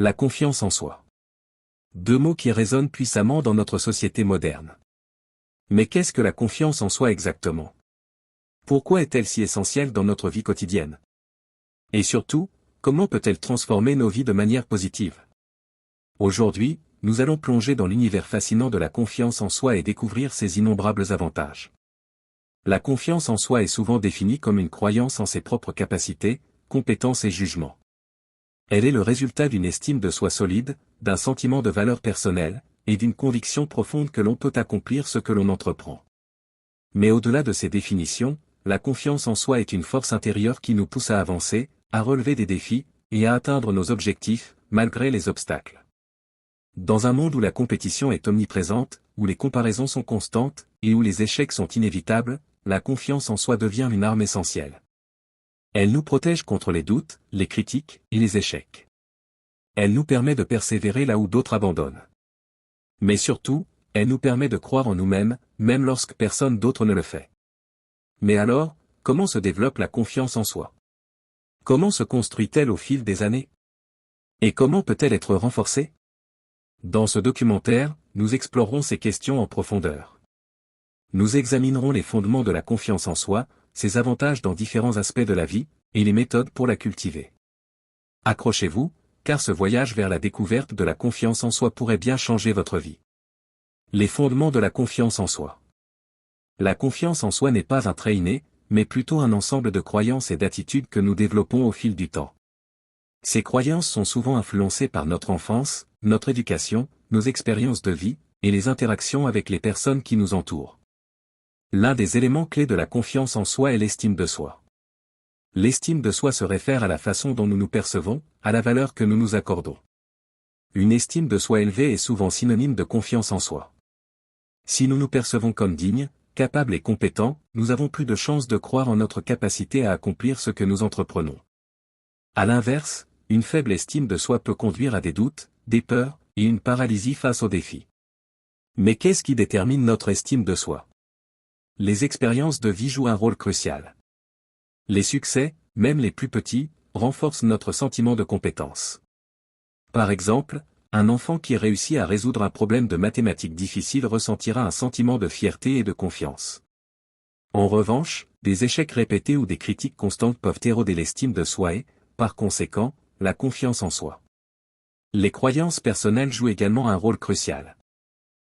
La confiance en soi. Deux mots qui résonnent puissamment dans notre société moderne. Mais qu'est-ce que la confiance en soi exactement? Pourquoi est-elle si essentielle dans notre vie quotidienne? Et surtout, comment peut-elle transformer nos vies de manière positive? Aujourd'hui, nous allons plonger dans l'univers fascinant de la confiance en soi et découvrir ses innombrables avantages. La confiance en soi est souvent définie comme une croyance en ses propres capacités, compétences et jugements. Elle est le résultat d'une estime de soi solide, d'un sentiment de valeur personnelle, et d'une conviction profonde que l'on peut accomplir ce que l'on entreprend. Mais au-delà de ces définitions, la confiance en soi est une force intérieure qui nous pousse à avancer, à relever des défis, et à atteindre nos objectifs, malgré les obstacles. Dans un monde où la compétition est omniprésente, où les comparaisons sont constantes, et où les échecs sont inévitables, la confiance en soi devient une arme essentielle. Elle nous protège contre les doutes, les critiques, et les échecs. Elle nous permet de persévérer là où d'autres abandonnent. Mais surtout, elle nous permet de croire en nous-mêmes, même lorsque personne d'autre ne le fait. Mais alors, comment se développe la confiance en soi? Comment se construit-elle au fil des années? Et comment peut-elle être renforcée? Dans ce documentaire, nous explorerons ces questions en profondeur. Nous examinerons les fondements de la confiance en soi, ses avantages dans différents aspects de la vie, et les méthodes pour la cultiver. Accrochez-vous, car ce voyage vers la découverte de la confiance en soi pourrait bien changer votre vie. Les fondements de la confiance en soi. La confiance en soi n'est pas un trait inné, mais plutôt un ensemble de croyances et d'attitudes que nous développons au fil du temps. Ces croyances sont souvent influencées par notre enfance, notre éducation, nos expériences de vie, et les interactions avec les personnes qui nous entourent. L'un des éléments clés de la confiance en soi est l'estime de soi. L'estime de soi se réfère à la façon dont nous nous percevons, à la valeur que nous nous accordons. Une estime de soi élevée est souvent synonyme de confiance en soi. Si nous nous percevons comme dignes, capables et compétents, nous avons plus de chances de croire en notre capacité à accomplir ce que nous entreprenons. À l'inverse, une faible estime de soi peut conduire à des doutes, des peurs, et une paralysie face aux défis. Mais qu'est-ce qui détermine notre estime de soi? Les expériences de vie jouent un rôle crucial. Les succès, même les plus petits, renforcent notre sentiment de compétence. Par exemple, un enfant qui réussit à résoudre un problème de mathématiques difficile ressentira un sentiment de fierté et de confiance. En revanche, des échecs répétés ou des critiques constantes peuvent éroder l'estime de soi et, par conséquent, la confiance en soi. Les croyances personnelles jouent également un rôle crucial.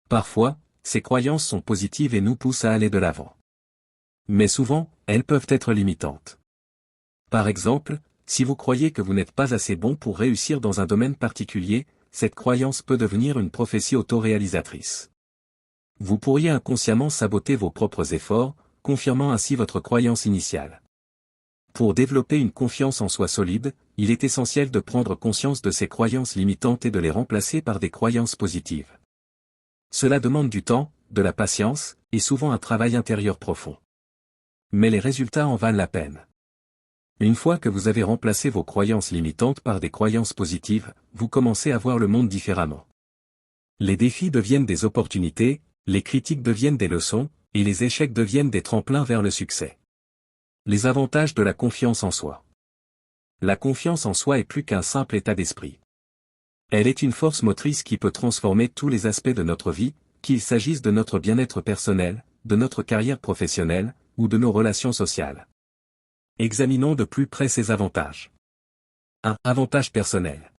Parfois, ces croyances sont positives et nous poussent à aller de l'avant. Mais souvent, elles peuvent être limitantes. Par exemple, si vous croyez que vous n'êtes pas assez bon pour réussir dans un domaine particulier, cette croyance peut devenir une prophétie autoréalisatrice. Vous pourriez inconsciemment saboter vos propres efforts, confirmant ainsi votre croyance initiale. Pour développer une confiance en soi solide, il est essentiel de prendre conscience de ces croyances limitantes et de les remplacer par des croyances positives. Cela demande du temps, de la patience, et souvent un travail intérieur profond. Mais les résultats en valent la peine. Une fois que vous avez remplacé vos croyances limitantes par des croyances positives, vous commencez à voir le monde différemment. Les défis deviennent des opportunités, les critiques deviennent des leçons, et les échecs deviennent des tremplins vers le succès. Les avantages de la confiance en soi. La confiance en soi est plus qu'un simple état d'esprit. Elle est une force motrice qui peut transformer tous les aspects de notre vie, qu'il s'agisse de notre bien-être personnel, de notre carrière professionnelle, ou de nos relations sociales. Examinons de plus près ses avantages. 1. Avantage personnel.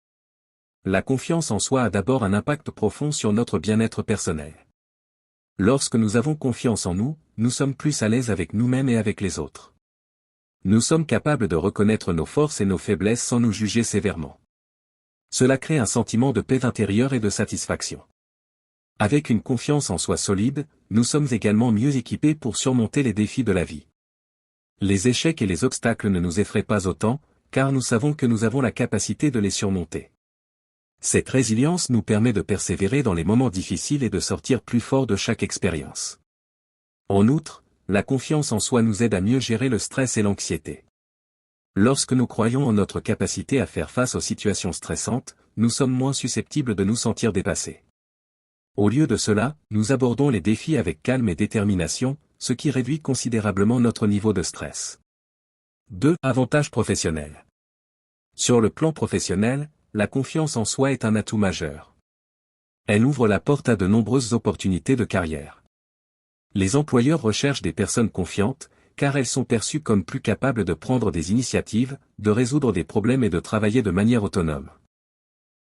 La confiance en soi a d'abord un impact profond sur notre bien-être personnel. Lorsque nous avons confiance en nous, nous sommes plus à l'aise avec nous-mêmes et avec les autres. Nous sommes capables de reconnaître nos forces et nos faiblesses sans nous juger sévèrement. Cela crée un sentiment de paix intérieure et de satisfaction. Avec une confiance en soi solide, nous sommes également mieux équipés pour surmonter les défis de la vie. Les échecs et les obstacles ne nous effraient pas autant, car nous savons que nous avons la capacité de les surmonter. Cette résilience nous permet de persévérer dans les moments difficiles et de sortir plus fort de chaque expérience. En outre, la confiance en soi nous aide à mieux gérer le stress et l'anxiété. Lorsque nous croyons en notre capacité à faire face aux situations stressantes, nous sommes moins susceptibles de nous sentir dépassés. Au lieu de cela, nous abordons les défis avec calme et détermination, ce qui réduit considérablement notre niveau de stress. 2. Avantages professionnels. Sur le plan professionnel, la confiance en soi est un atout majeur. Elle ouvre la porte à de nombreuses opportunités de carrière. Les employeurs recherchent des personnes confiantes, car elles sont perçues comme plus capables de prendre des initiatives, de résoudre des problèmes et de travailler de manière autonome.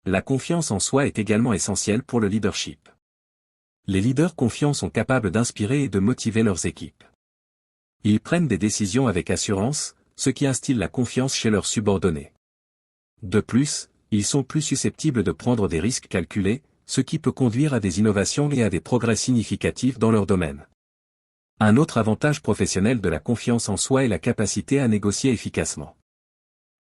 La confiance en soi est également essentielle pour le leadership. Les leaders confiants sont capables d'inspirer et de motiver leurs équipes. Ils prennent des décisions avec assurance, ce qui instille la confiance chez leurs subordonnés. De plus, ils sont plus susceptibles de prendre des risques calculés, ce qui peut conduire à des innovations et à des progrès significatifs dans leur domaine. Un autre avantage professionnel de la confiance en soi est la capacité à négocier efficacement.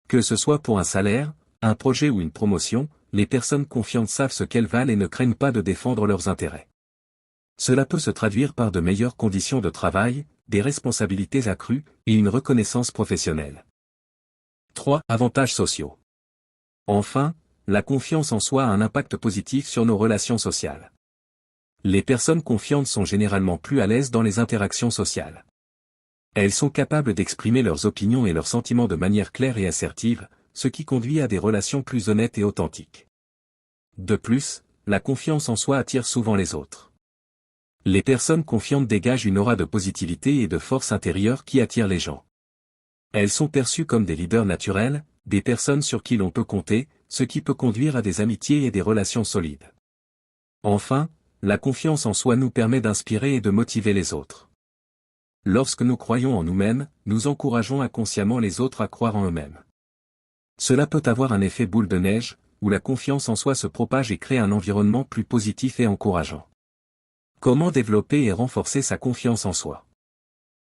Que ce soit pour un salaire, un projet ou une promotion, les personnes confiantes savent ce qu'elles valent et ne craignent pas de défendre leurs intérêts. Cela peut se traduire par de meilleures conditions de travail, des responsabilités accrues, et une reconnaissance professionnelle. 3. Avantages sociaux. Enfin, la confiance en soi a un impact positif sur nos relations sociales. Les personnes confiantes sont généralement plus à l'aise dans les interactions sociales. Elles sont capables d'exprimer leurs opinions et leurs sentiments de manière claire et assertive, ce qui conduit à des relations plus honnêtes et authentiques. De plus, la confiance en soi attire souvent les autres. Les personnes confiantes dégagent une aura de positivité et de force intérieure qui attire les gens. Elles sont perçues comme des leaders naturels, des personnes sur qui l'on peut compter, ce qui peut conduire à des amitiés et des relations solides. Enfin, la confiance en soi nous permet d'inspirer et de motiver les autres. Lorsque nous croyons en nous-mêmes, nous encourageons inconsciemment les autres à croire en eux-mêmes. Cela peut avoir un effet boule de neige, où la confiance en soi se propage et crée un environnement plus positif et encourageant. Comment développer et renforcer sa confiance en soi?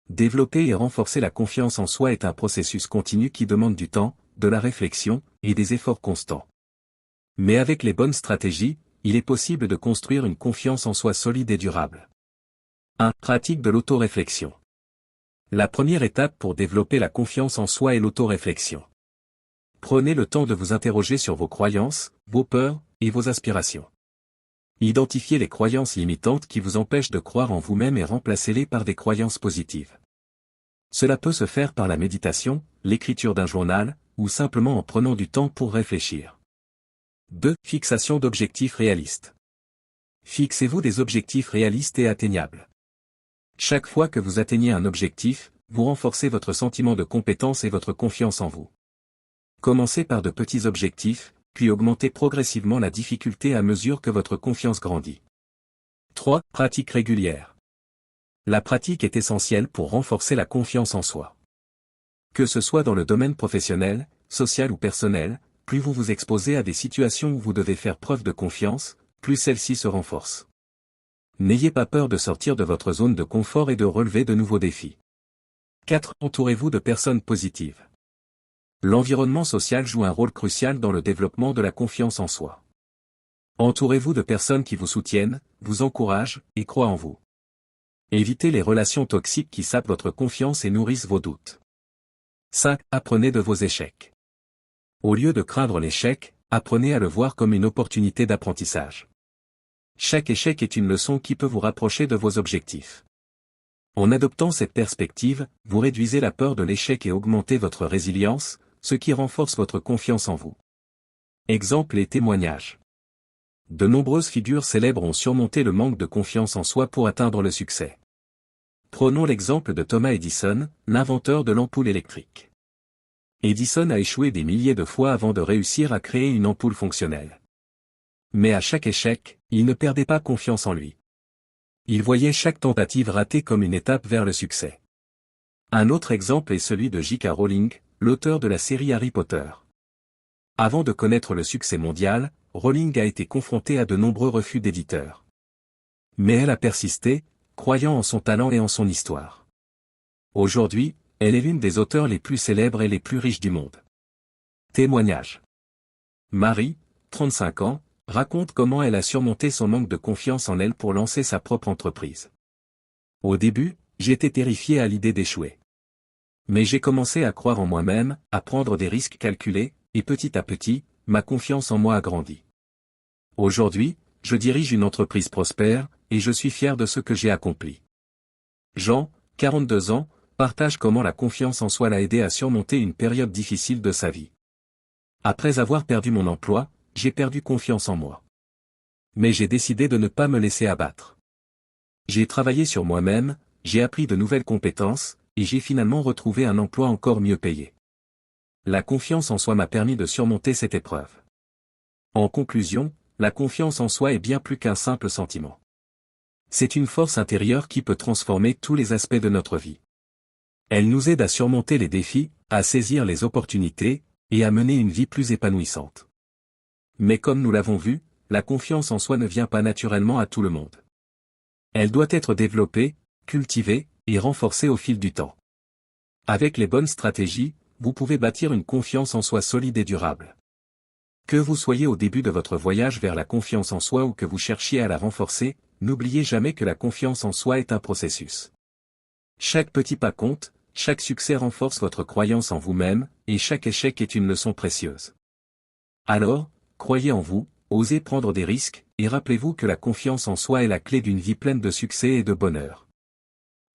Développer et renforcer la confiance en soi est un processus continu qui demande du temps, de la réflexion, et des efforts constants. Mais avec les bonnes stratégies, il est possible de construire une confiance en soi solide et durable. 1. Pratique de l'autoréflexion. La première étape pour développer la confiance en soi est l'autoréflexion. Prenez le temps de vous interroger sur vos croyances, vos peurs, et vos aspirations. Identifiez les croyances limitantes qui vous empêchent de croire en vous-même et remplacez-les par des croyances positives. Cela peut se faire par la méditation, l'écriture d'un journal, ou simplement en prenant du temps pour réfléchir. 2. Fixation d'objectifs réalistes. Fixez-vous des objectifs réalistes et atteignables. Chaque fois que vous atteignez un objectif, vous renforcez votre sentiment de compétence et votre confiance en vous. Commencez par de petits objectifs, puis augmentez progressivement la difficulté à mesure que votre confiance grandit. 3. Pratique régulière. La pratique est essentielle pour renforcer la confiance en soi. Que ce soit dans le domaine professionnel, social ou personnel, plus vous vous exposez à des situations où vous devez faire preuve de confiance, plus celle-ci se renforce. N'ayez pas peur de sortir de votre zone de confort et de relever de nouveaux défis. 4. Entourez-vous de personnes positives. L'environnement social joue un rôle crucial dans le développement de la confiance en soi. Entourez-vous de personnes qui vous soutiennent, vous encouragent, et croient en vous. Évitez les relations toxiques qui sapent votre confiance et nourrissent vos doutes. 5. Apprenez de vos échecs. Au lieu de craindre l'échec, apprenez à le voir comme une opportunité d'apprentissage. Chaque échec est une leçon qui peut vous rapprocher de vos objectifs. En adoptant cette perspective, vous réduisez la peur de l'échec et augmentez votre résilience, ce qui renforce votre confiance en vous. Exemples et témoignages. De nombreuses figures célèbres ont surmonté le manque de confiance en soi pour atteindre le succès. Prenons l'exemple de Thomas Edison, l'inventeur de l'ampoule électrique. Edison a échoué des milliers de fois avant de réussir à créer une ampoule fonctionnelle. Mais à chaque échec, il ne perdait pas confiance en lui. Il voyait chaque tentative ratée comme une étape vers le succès. Un autre exemple est celui de J.K. Rowling, l'auteur de la série Harry Potter. Avant de connaître le succès mondial, Rowling a été confrontée à de nombreux refus d'éditeurs. Mais elle a persisté, croyant en son talent et en son histoire. Aujourd'hui, elle est l'une des auteurs les plus célèbres et les plus riches du monde. Témoignage. Marie, 35 ans, raconte comment elle a surmonté son manque de confiance en elle pour lancer sa propre entreprise. Au début, j'étais terrifiée à l'idée d'échouer. Mais j'ai commencé à croire en moi-même, à prendre des risques calculés, et petit à petit, ma confiance en moi a grandi. Aujourd'hui, je dirige une entreprise prospère, et je suis fier de ce que j'ai accompli. Jean, 42 ans, partage comment la confiance en soi l'a aidé à surmonter une période difficile de sa vie. Après avoir perdu mon emploi, j'ai perdu confiance en moi. Mais j'ai décidé de ne pas me laisser abattre. J'ai travaillé sur moi-même, j'ai appris de nouvelles compétences, et j'ai finalement retrouvé un emploi encore mieux payé. La confiance en soi m'a permis de surmonter cette épreuve. En conclusion, la confiance en soi est bien plus qu'un simple sentiment. C'est une force intérieure qui peut transformer tous les aspects de notre vie. Elle nous aide à surmonter les défis, à saisir les opportunités, et à mener une vie plus épanouissante. Mais comme nous l'avons vu, la confiance en soi ne vient pas naturellement à tout le monde. Elle doit être développée, cultivée, et renforcée au fil du temps. Avec les bonnes stratégies, vous pouvez bâtir une confiance en soi solide et durable. Que vous soyez au début de votre voyage vers la confiance en soi ou que vous cherchiez à la renforcer, n'oubliez jamais que la confiance en soi est un processus. Chaque petit pas compte, chaque succès renforce votre croyance en vous-même, et chaque échec est une leçon précieuse. Alors, croyez en vous, osez prendre des risques, et rappelez-vous que la confiance en soi est la clé d'une vie pleine de succès et de bonheur.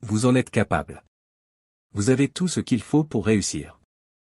Vous en êtes capable. Vous avez tout ce qu'il faut pour réussir.